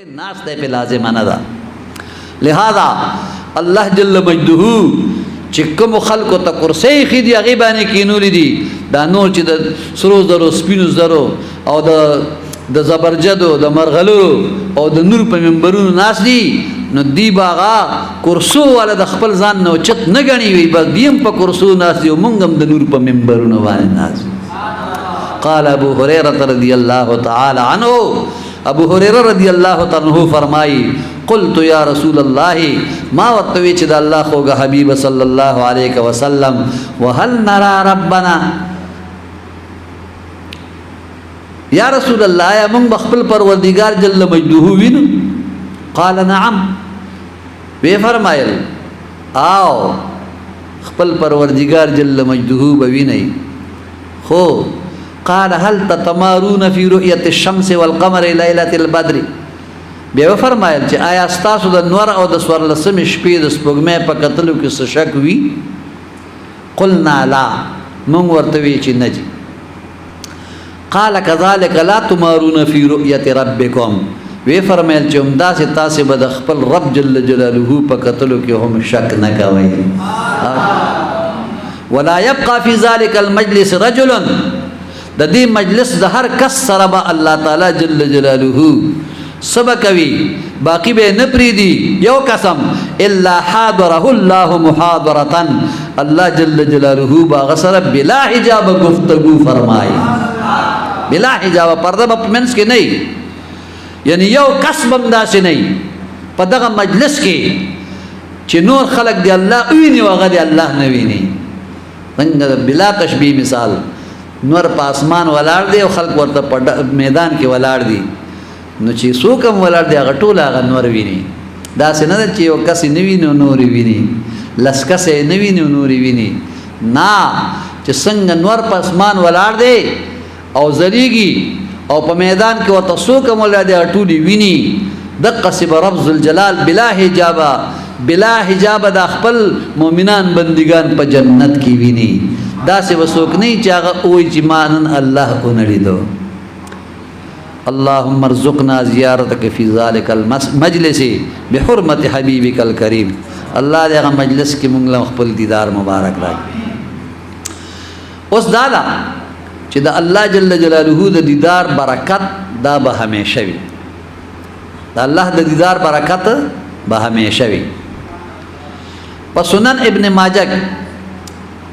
ناس تے پہ لازم نہ دا لہذا اللہ جل مجدہو چکم خلق تا کرسی خیدی اغیبانی کینولی دی دا نور چی دا سروز درو سپینوز درو او دا زبرجدو دا مرغلو او دا نور پا منبرونو ناس دی نو دی باغا کرسو والا دا خپل زان نو چت نگنی وی بس دیم پا کرسو ناس دی و منگم دا نور پا منبرونو والا ناس دی قال ابو حریرہ رضی اللہ تعالی عنہ ابو حریرہ رضی اللہ تعالی عنہ فرمائی قلت یا رسول اللہ ما وطویچ دا اللہ خوگا حبیب صلی اللہ علیہ وسلم وحل نرا ربنا یا رسول اللہ یا من بخبل پروردگار جل مجدہو وینو قال نعم وی فرمائل آو خبل پروردگار جل مجدہو بوینی خو قال هل تتمارون في رؤية الشمس والقمر ليلة البدر بیا فرمایل چې آیا ستاسو د نور او د سور لسم شپې د سپوږمۍ په کتلو کې څه شک وي قلنا لا مونږ ورته وی چې نه دي قال كذلك لا تمارون في رؤية ربكم وی فرمایل چې همداسې تاسې به د خپل رب جل جلاله په کتلو کې هم شک نه کوئ ولا يبقى في ذلك المجلس رجل د دې مجلس د هر کس سره به الله تعالی جل جلاله سبقوي باقی به نه پریدي یو قسم الا حاضره الله محاضره الله جل جلاله باغ سره بلا حجاب گفتگو فرمای بلا حجاب پرده په منس کې نه یعنی یو کس بم داسې نه په دغه مجلس کې چې نور خلق دی الله ویني او غدي الله نه ویني څنګه بلا تشبیه مثال نور په اسمان ولاړ دی او خلق ورته په میدان کې ولاړ دي نو چې څوک هم ولاړ دی هغه ټول هغه نور ویني داسې نه ده چې یو کس نه ویني او نور ویني لس کس نه ویني او نور ویني نه چې څنګه نور په اسمان ولاړ دی او ځلیږي او په میدان کې ورته څوک هم ولاړ دی هغه ټول ویني دقه سي به رب ذوالجلال بلا حجاب د خپل مؤمنان بندگان په جنت کې ویني داسې وسوک نه چې هغه وایي چې مانن الله کو نړیدو اللهم ارزقنا زیارتك في ذلك المجلس بحرمت حبيبك الكريم الله دې هغه مجلس کې موږ له خپل دیدار مبارک راکړي اوس دا چې د الله جل جلاله د دیدار برکت دا به همیشه وي د الله د دیدار برکت به همیشه وي په سنن ابن ماجه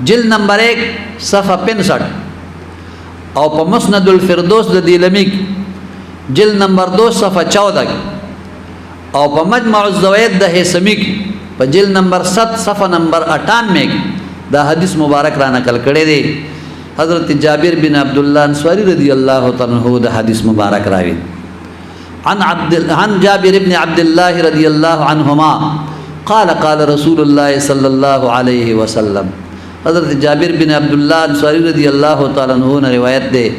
جلد نمبر 1 صفحہ 65 او په مسند الفردوس د دیلمی جلد نمبر 2 صفحہ 14 او په مجمع الزوائد د هیثمی په جلد نمبر 7 صفحہ نمبر 98 دا حدیث مبارک را نقل کړی دی حضرت جابر بن عبداللہ انصاری رضی اللہ تعالی عنہ دا حدیث مبارک راوی عن جابر بن عبداللہ رضی اللہ عنہما قال قال رسول اللہ صلی اللہ علیہ وسلم حضرت جابر بن عبداللہ انصاری رضی اللہ تعالی عنہ نے روایت دے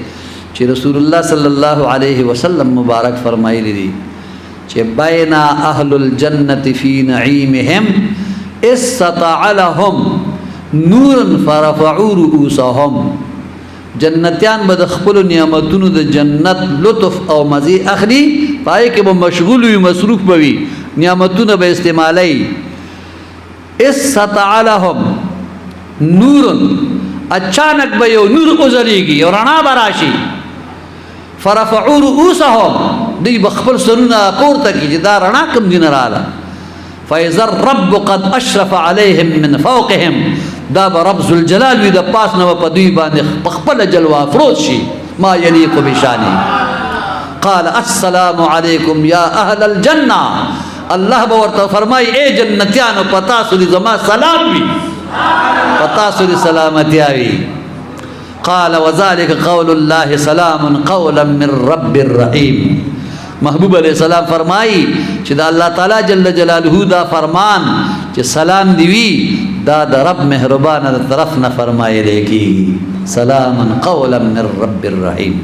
کہ رسول اللہ صلی اللہ علیہ وسلم مبارک فرمائی لی کہ بینا اہل الجنت فی نعیمہم استطاع لهم نورا فرفعوا رؤوسهم جنتیان بد خپل نعمتونو د جنت لطف او مزی اخلی پای کې به مشغول وي مصروف بوي نعمتونو به استعمالي استطاع لهم نور اچانک به یو نور اوزلیږي او رڼا به راشي فرفعوا رؤوسهم دی بخبل سرونه پورته کیږي دا رڼا کوم دین رااله فاذا الرب قد اشرف عليهم من فوقهم دا رب ذوالجلال وی د پاس نو په دوی باندې خپل جلوه افروز شي ما یلیق بشانه قال السلام علیکم یا اهل الجنه الله به ورته فرمای اے جنتیانو پتا سولي زما سلام وی پتا سولي سلامتی آوی قال وذلك قول الله سلام قولا من رب الرحیم محبوب علیہ السلام فرمائی چې دا اللہ تعالی جل جلالہ دا فرمان چې سلام دیوی دا دا رب مہربان دا طرف نہ فرمائے لیکی سلام قولا من رب الرحیم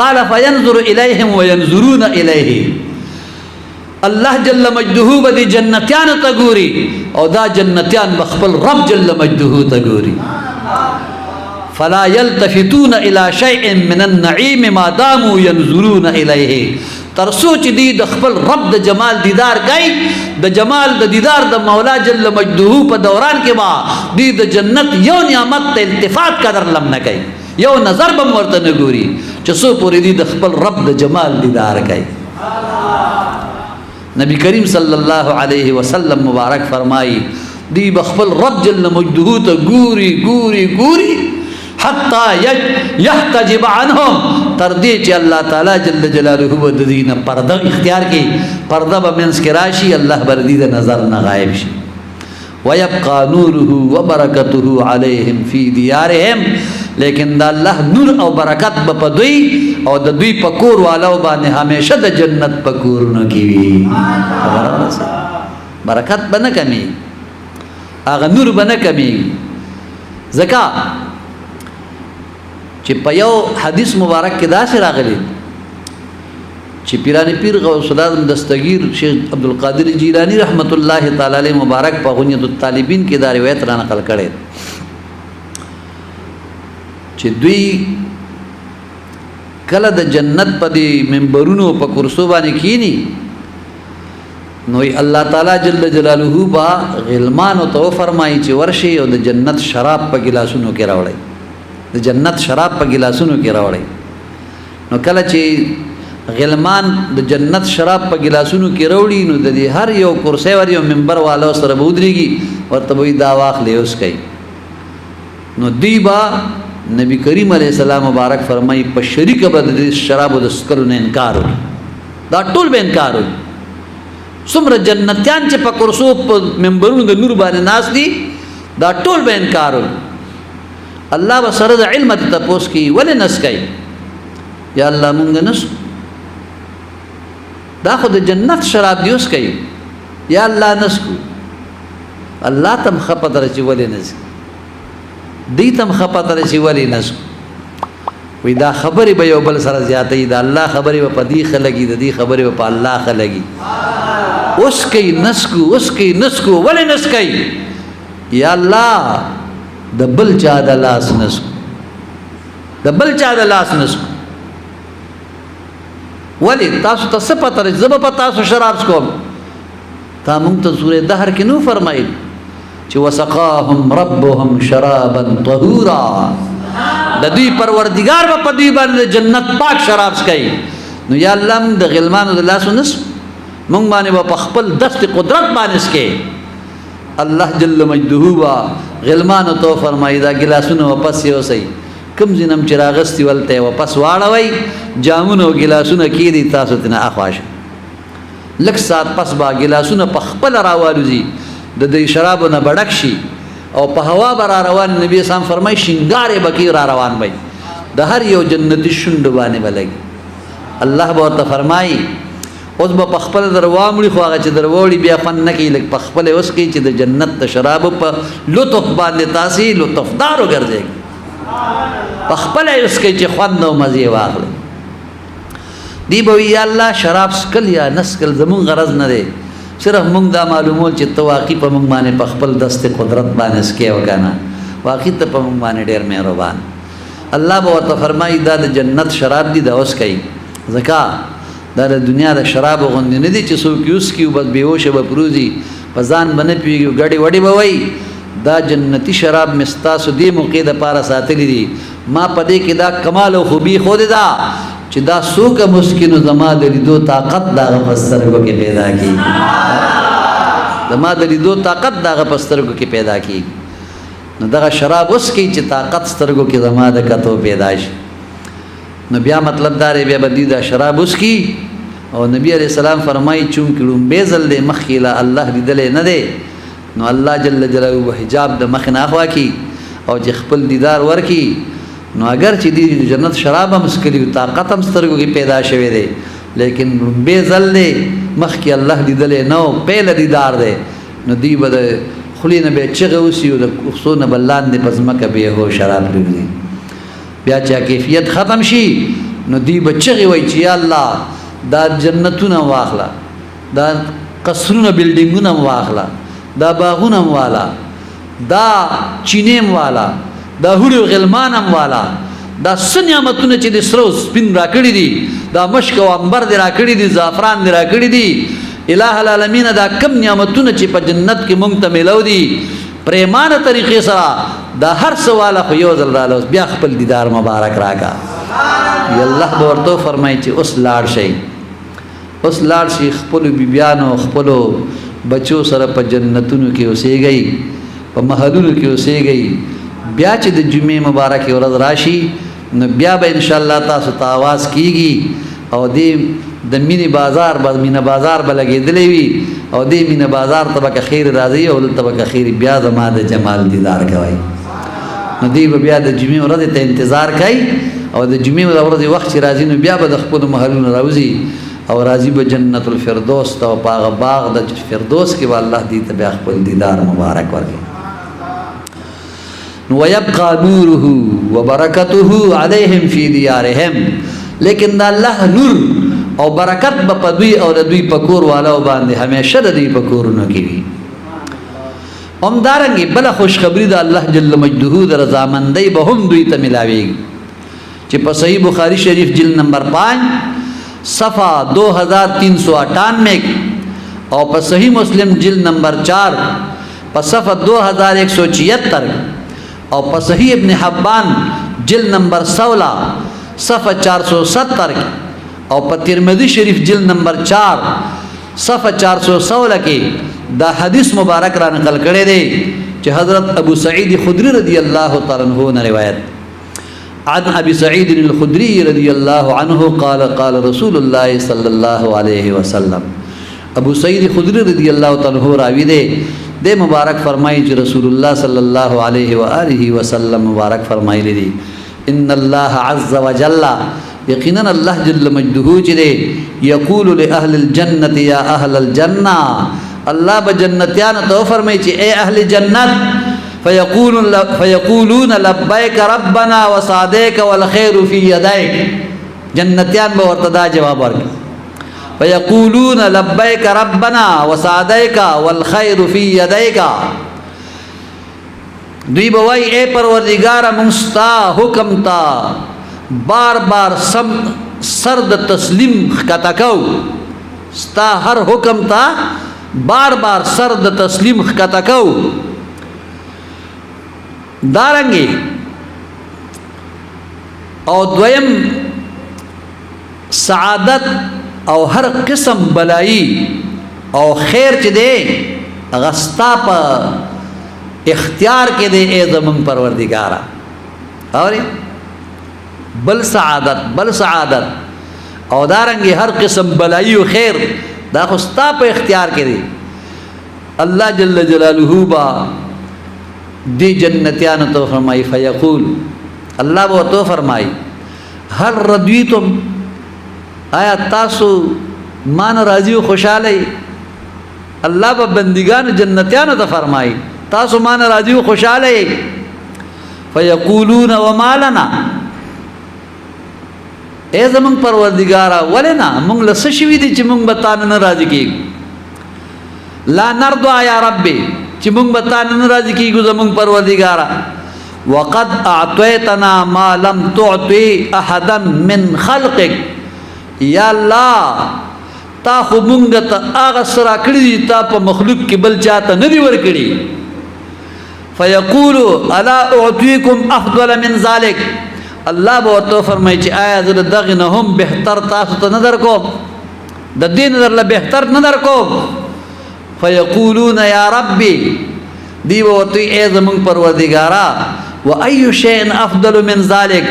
قال فینظر الیہم وینظرون الیہ اللہ جل مجدہو بدی جنتیان تگوری او دا جنتیان بخبل رب جل مجدہو تگوری فلا يلتفتون الى شيء من النعيم ما داموا ينظرون اليه تر سوچ دی د خپل رب د جمال دیدار کوي د جمال د دیدار د مولا جل مجده په دوران کې با دی د جنت یو نعمت ته التفات قدر لم نه کوي یو نظر به ورته نه ګوري چې سو پورې دی د خپل رب د جمال دیدار کوي نبی کریم صلی الله علیه وسلم مبارک فرمایي دی بخپل رب جل مجده ته ګوري ګوري ګوري حتی یحتجب عنهم تر دې چې الله تعالی جل جلاله و د دین پرده اختیار کی پرده به منس کې راشي الله بر دې د نظر نه غایب شي ويبقى نوره وبرکته علیهم فی دیارهم لیکن دا الله نور او برکت په دوی او د دوی په کور والو باندې همیشه د جنت په کورونو کې وي برکت بنه کمی اغه نور بنه کمی زکا چې په یو حدیث مبارک کې داسې راغلی چې پیرانی پیر غوث اعظم دستگیر شیخ عبدالقادر جیلانی رحمت الله تعالی علیہ مبارک په غنیت الطالبین کې دا روایت را نقل کړي چې دوی کله د جنت په دې منبرونو په کرسو باندې کینی نو الله تعالی جل جلاله با غلمان او تو فرمایي چې ورشي او د جنت شراب په ګلاسونو کې راوړي د جنت شراب په ګلاسونو کې راوړي نو کله چې غلمان د جنت شراب په ګلاسونو کې راوړي نو د دې هر یو کرسي ور یو منبر والو سره بودريږي ورته وي دا واخلې اوس کوي نو دیبا نبی کریم علیہ السلام مبارک فرمایي په شریک به د شراب د سکرو نه انکار وکړي دا ټول به انکار وکړي څومره جنتیان چې په کرسو په منبرونو د نور باندې ناس دي دا ټول به انکار وکړي الله به سره د علم ته تپوس کی ولې نس کوي یا الله مونږ نس دا خو د جنت شراب دی اوس کوي یا الله نس کو الله تم خپت رچ ولې نس دی تم خپت رچ ولې نس وی دا خبرې به یو بل سره زیاتې دا الله خبرې په دې خلګي د دې خبرې په الله خلګي اوس کوي نس کو اوس کوي نس کو ولې نس کوي یا الله د بل چا د لاس نسکو د بل چا د لاس نسکو ولی تاسو ته څه پته لري زه به په تاسو شراب څکوم تا موږ ته سورې دهر کې نو فرمایي چې وسقاهم ربهم شرابا طهورا د دوی پروردگار به په دوی باندې جنت پاک شراب څکوي نو یا الله موږ د غلمانو د لاسو نس موږ باندې به په خپل دست قدرت باندې څکي الله جل مجده وا غلمان تو فرمایي دا ګلاسونه واپس یوسي کم زینم چراغستی ولته واپس واړوي جامونو ګلاسونه کیدی تاسو ته اخواش لک سات پس با ګلاسونه په خپل راوالوزي د دې شرابو نه بډک شي او په هوا بر روان نبی اسلام فرمایي شینګاره بکی را روان وي د هر یو جنتی شوند باندې بلګي الله به فرمایي اوس به خپل دروامړي خو هغه چې دروړي بیا فن نه کوي لکه خپل اوس کې چې د جنت د شراب په لطف باندې تاسي لطفدار وګرځي خپل اوس کې چې خوند او مزه واخلي دی به یا الله شراب سکل یا نسکل زمون غرض نه دی صرف مونږ دا معلومول چې تواقی په مونږ باندې په خپل دست قدرت باندې سکه وکنه واقعي ته په مونږ باندې ډېر مهربان الله به ورته فرمایي دا د جنت شراب دی دا اوس کوي زکا دا د دنیا د شراب غوندې نه دي چې څوک یوس کی بس بیهوش به پروزي په ځان باندې پیږي غړي وړي به وای دا جنتی شراب مستاسو دی موقع د پاره ساتلی دي ما پدې کې دا کمال او خوبي خو دي دا چې دا څوک مسکینو زما د لیدو طاقت دا غفسترګو کې پیدا کی زما د لیدو طاقت دا غفسترګو کې پیدا کی نو دا شراب اوس کې چې طاقت سترګو کې زما د کتو پیدا شي نو بیا مطلب دا ری بیا بدی دا شراب اس کی او نبی علیہ السلام فرمایي چون کړم بیزل له مخیلا الله لیدل نه دی نو الله جل جلاله حجاب د مخ نه اخوا کی او چې خپل دیدار ورکی نو اگر چې دی جنت شراب هم مسکلی طاقت هم سترګو کې پیدا شوه دی لیکن بیزل له مخ کی الله لیدل نو پهل دیدار دی نو دی بد خلینه به چغه وسیو د خصونه بلان دی پزمکه به هو شراب لګي بیا چې کیفیت ختم شي نو دی بچغي وای چې یا الله دا جنتونه واخلا دا قصرونه بلډینګونه واخلا دا باغونه والا دا چینیم والا دا هړو غلمانم والا دا څه نعمتونه چې د سرو سپین راکړي دي، دا مشک او عنبر دې راکړي دي، زعفران دې راکړي دي، الہ العالمین دا کم نعمتونه چې په جنت کې مونږ ته میلاو دي پریمانه طریقې سره، دا هر سواله خو یو ځل رااله، بیا خپل دیدار مبارک راکا. یا الله به ورته فرمایي چې اوس لاړ شئ، اوس لاړ شئ خپلو بیبیانو خپلو بچو سره په جنتونو کې اوسېږئ، په محلونو کې اوسېږئ. بیا چې د جمعې مبارکې ورځ راشي نو بیا به انشاءالله تاسو ته آواز کیږي او دې د مینې بازار به مینه بازار به لګېدلی وي او دې مینه بازار ته به که خیر راځي او دلته به که خیر بیا زما د جمال دیدار کوئ. نو دوی به بیا د جمعې ورځې ته انتظار کوي او د جمعې ورځې وخت چې راځي نو بیا به د خپلو محلونو راوځي او راځي به جنت الفردوس ته او په هغه باغ د فردوس کې به الله دې ته بیا خپل دیدار مبارک ورکړي. ويبقى نوره وبركته عليهم في ديارهم، لیکن دا الله نور او برکت به په دوی او د دوی په کور والو باندې همیشه د دوی په کورونو کې وي. همدارنګې بله خوشخبري د الله جل مجده د رضامندۍ به هم دوی ته ملاویږي چې په صحیح بخاری شریف جلد نمبر 5 صفحہ 2398 او په صحیح مسلم جلد نمبر 4 په صفحہ 2176 او په صحیح ابن حبان جلد نمبر 16 صفحہ 470 او په ترمذی شریف جلد نمبر 4 صفحہ 416 کې دا حدیث مبارک را نقل کړی دی چې حضرت ابو سعید خدری رضی اللہ تعالی عنہ نے روایت عن ابي سعيد الخدري رضي الله عنه قال قال رسول الله صلى الله عليه وسلم. ابو سعید خدری رضی اللہ تعالی عنہ راوی دے مبارک فرمائی چې رسول الله صلی الله علیه و آله وسلم مبارک فرمایلی دي ان الله عز وجل یقینا الله جل مجده چې دی یقول لاهل الجنه یا اهل الجنه، الله بجنتیان ته فرمایي چې اے اهل جنت، فیقولون لبیک ربنا وسعدیک والخیر فی یدیک، جنتیان به ورته دا جواب ورکړي فیقولون لبیک ربنا وسعدیک والخیر فی یدیک، دوی به وایي اے پروردگار موږ ستا حکم ته بار بار سر د تسلیم ښکته کوو، ستا هر حکم ته بار بار سر د تسلیم ښکته کوو. دارنګې او دویم سعادت او هر قسم بلایی او خیر چې دی هغه ستا په اختیار کې دی اے زمونږ پروردګاره. اورې بل سعادت او دارنګې هر قسم بلایی او خیر دا خو ستا په اختیار کې دی. الله جل جلاله با دی جنتیانو تو فرمائی فیقول، اللہ وہ تو فرمائی هل رضیتم، آیا تاسو مان راضی و خوشحالی، اللہ با بندگان جنتیانو تو فرمائی تاسو مان راضی و خوشحالی. فیقولون وما لنا، اے زمون پروردگارا ولنا مونږ له څه شوي دي چې مونږ به تا نه راضي کېږو، لا نرضى یا ربي چې مونږ به تا نه راضي کېږو زمونږ پروردگارا. وقد اعطيتنا ما لم تعطي احدا من خلقك، یا الله تا خو مونږ ته هغه څه راکړي دي تا په مخلوق کې بل چاته نه دي ورکړي. فیقول الا اعطيكم افضل من ذلك، الله به ورته فرمایي چې آیا زه دغه نه هم بهتر تاسو ته نه درکوم، د دې نه درله بهتر نه درکوم. فیقولون یا ربي، دی به ورته ای زمونږ پروردګارا و ای شیء افضل من ذلك،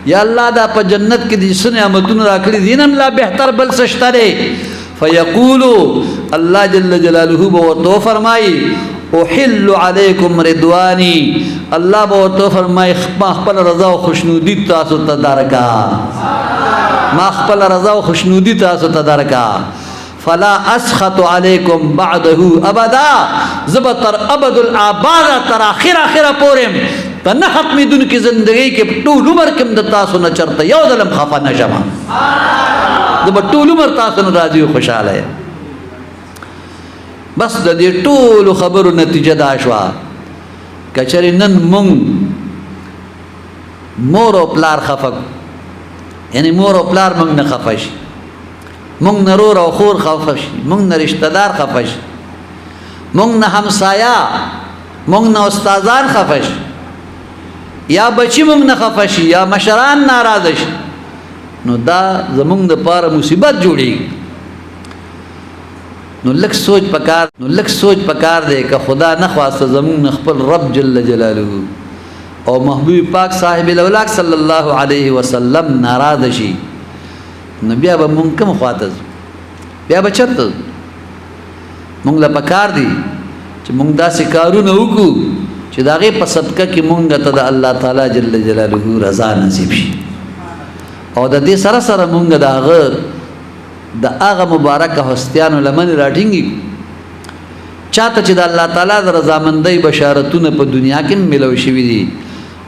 یا الله دا په جنت کې دې څه نعمتونه راکړي دي نه لا بهتر بل څه شته دی. فیقول الله جل جلاله به ورته فرمایي احل علیکم رضوانی، الله به ورته فرمایي ما خپل رضا او خوشنودي تاسو ته درکا، ما خپل رضا او خوشنودي تاسو ته درکا. فلا اسخط علیکم بعده ابدا، زبتر ابد الآباد تر اخر پورم په نه ختمېدونکې زندګۍ کې ټول عمر کې د تاسو نه چرته یو ځلم خفه نه شم، زه به ټول عمر تاسو نه راضي او خوشحاله یم. بس د دې ټولو خبرو نتیجه دا شوه که چېرې نن مونږ مور او پلار خفق، یعنی مور او پلار مونږ نه خفه شي، مونږ نه رور او خور خفه شي، مونږ نه رشتہ دار خفه شي، مونږ نه همسایا، مونږ نه استادان خفه شي، یا بچی مونږ نه خفه شي، یا مشران ناراضه شي، نو دا زمونږ دپاره مصیبت جوړېږي. نو لږ سوچ پکار دی که خدا نه خواسته زمونږ نه خپل رب جل جلاله او محبوب پاک صاحب الاولاق صلی الله علیه وسلم ناراضه شي، نو بیا به مونږ کوم خواته ځو؟ بیا به چېرته ځو؟ مونږ له پکار دي چې مونږ داسې کارونه وکړو چې د هغې په صدقه کې مونږ ته د الله تعالی جل جلاله رضا نصیب شي، او د دې سره سره مونږ د هغه مبارکه هستیانو لمنې راټینګي چاته چې د الله تعالی د رضامندۍ بشارتونه په دنیا کې ملو شوي دي،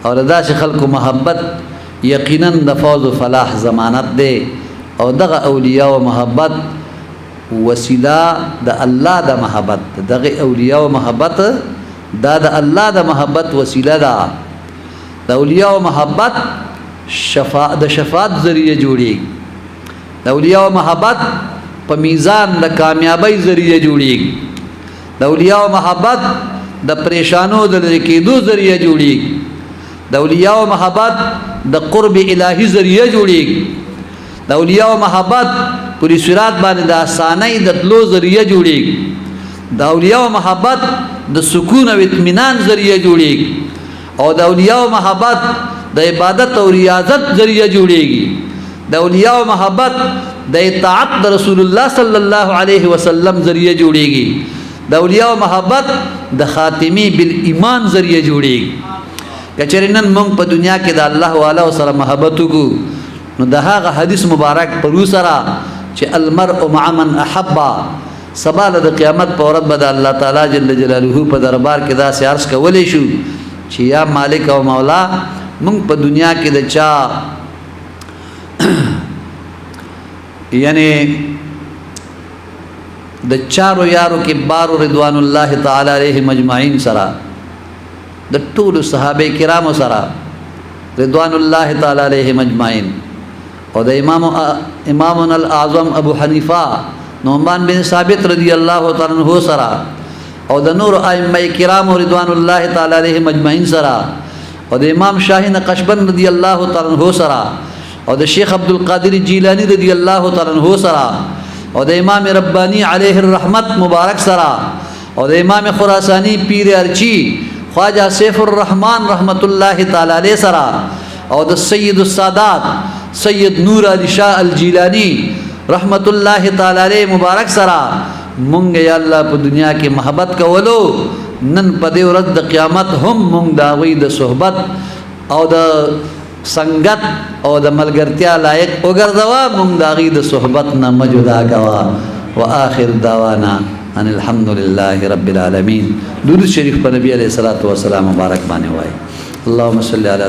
او د داسې خلکو محبت یقینا د فوز و فلاح ضمانت دی. او دغه اولیاء و محبت وسیله د الله د محبت، دغه اولیاء و محبت دا د الله د محبت وسیله ده. د اولیاء و محبت د شفاعت ذریعه جوړیږي، د اولیاء و محبت په میزان د کامیابی ذریعه جوړیږي، د اولیاء و محبت د پریشانو د لرې کېدو ذریعه جوړیږي، د اولیاء و محبت د قرب الهی ذریعه جوړیږي، د اولیاء و محبت پوری صراط باندې د آسانۍ د تلو ذریعه جوړیږي، د اولیاء و محبت د سکون او اطمینان ذریعه جوړیږي، او د اولیاء و محبت د عبادت او ریاضت ذریعه جوړیږي، د اولیاء و محبت د اطاعت د رسول الله صلی الله علیه وسلم ذریعه جوړیږي، د اولیاء و محبت د خاتمی بالایمان ذریعه جوړیږي. کچری نن موږ په دنیا کې د الله والا سره محبت وکړو، نو د هغه حدیث مبارک پرو سره چې المرء مع من احب، سبا د قیامت په ورځ به د الله تعالی جل جلاله په دربار کې داسې عرض کولی شو چې یا مالک او مولا، موږ په دنیا کې د چا یعنی د چارو یارو کې بارو رضوان الله تعالی علیهم اجمعین سره، د ټولو صحابه کرامو سره رضوان الله تعالی علیهم اجمعین، او د امامنا الاعظم ابو حنیفه نعمان بن ثابت رضی الله تعالی عنہ سره، او د نور ائمه کرام رضوان الله تعالی علیهم اجمعین سره، او د امام شاهی نقشبند رضی الله تعالی عنہ سره، او د شیخ عبد القادر جیلانی رضی الله تعالی عنہ سره، او د امام ربانی علیه الرحمت مبارک سره، او د امام خراسانی پیر ارچی خواجہ سیف الرحمن رحمت الله تعالی علیہ سره، او د سید السادات سید نور علی شاہ الجیلانی رحمت الله تعالی علیہ مبارک سره مونږ یا الله په دنیا کې محبت کولو، نن په دې ورځ د قیامت هم مونږ د هغوی د صحبت او د سنگت او د ملګرتیا لایق وګرځوه، مونږ د هغوی د صحبت نه مه جدا کوه. وآخر دعوانا ان الحمد لله رب العالمین. درود شریف په نبی علیہ الصلوۃ والسلام مبارک باندې وایي. اللهم صل علی